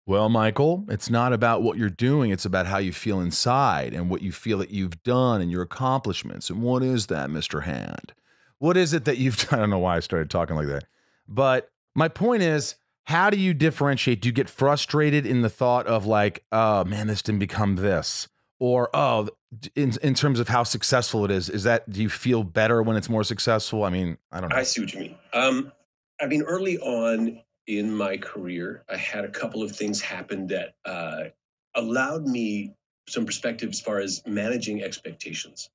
Well, Michael, it's not about what you're doing. It's about how you feel inside and what you feel that you've done and your accomplishments. And what is that, Mr. Hand? What is it that you've done? I don't know why I started talking like that. But my point is, how do you differentiate? Do you get frustrated in the thought of like, oh man, this didn't become this? Or, oh, in terms of how successful it is that, do you feel better when it's more successful? I mean, I don't I know. see what you mean. Early on in my career, I had a couple of things happen that allowed me some perspective as far as managing expectations.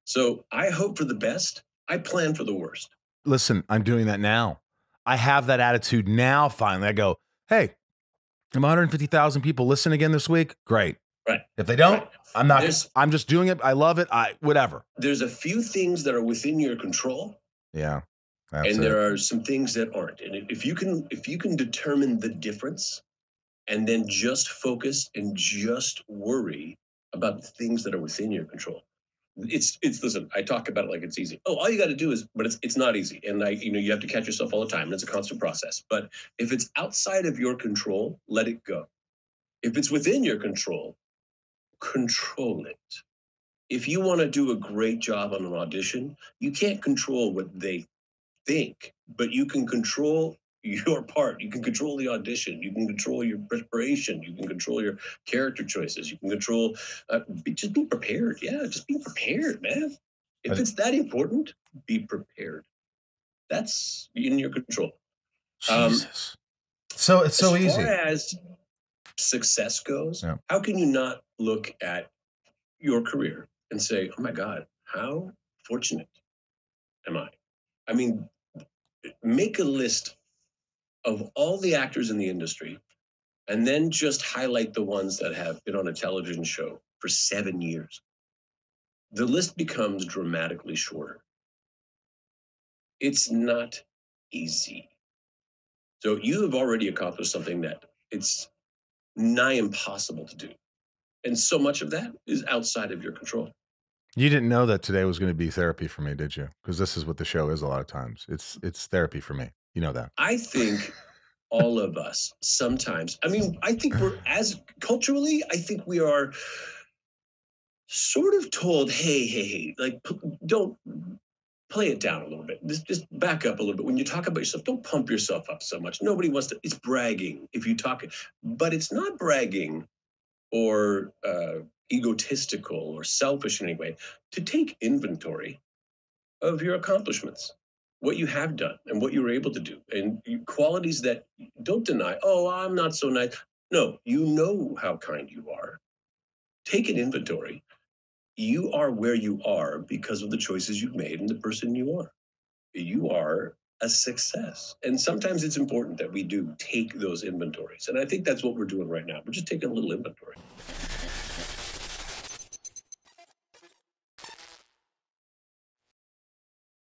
So I hope for the best. I plan for the worst. Listen, I'm doing that now. I have that attitude now. Finally, I go, hey, 150,000 people listen again this week. Great. Right. If they don't, Right. I'm not. I'm just doing it. I love it. Whatever. There's a few things that are within your control. Yeah, that's and it. there are some things that aren't. And if you can determine the difference, and then just focus and just worry about the things that are within your control. It's listen, I talk about it like it's easy. Oh, all you got to do is, but it's not easy. And you have to catch yourself all the time. And it's a constant process. But if it's outside of your control, let it go. If it's within your control, control it. If you want to do a great job on an audition, you can't control what they think, but you can control your part. You can control the audition. You can control your preparation. You can control your character choices. You can control, just be prepared. Yeah, just be prepared, man. If it's that important, be prepared. That's in your control. Jesus. So it's so easy. As far as success goes, yeah. How can you not look at your career and say, oh my God, how fortunate am I? I mean, make a list of all the actors in the industry and then just highlight the ones that have been on a television show for 7 years. The list becomes dramatically shorter. It's not easy. So you have already accomplished something that it's nigh impossible to do. And so much of that is outside of your control. You didn't know that today was going to be therapy for me, did you? Because this is what the show is a lot of times. It's therapy for me. You know that. I think all of us sometimes, I think we're as culturally, I think we are sort of told, hey, like, don't play it down a little bit. Just back up a little bit. When you talk about yourself, don't pump yourself up so much. Nobody wants to, it's bragging if you talk, but it's not bragging or egotistical or selfish in any way to take inventory of your accomplishments, what you have done and what you were able to do, and qualities that don't deny, oh, I'm not so nice. No, you know how kind you are. Take an inventory. You are where you are because of the choices you've made and the person you are. You are a success. And sometimes it's important that we do take those inventories. And I think that's what we're doing right now. We're just taking a little inventory.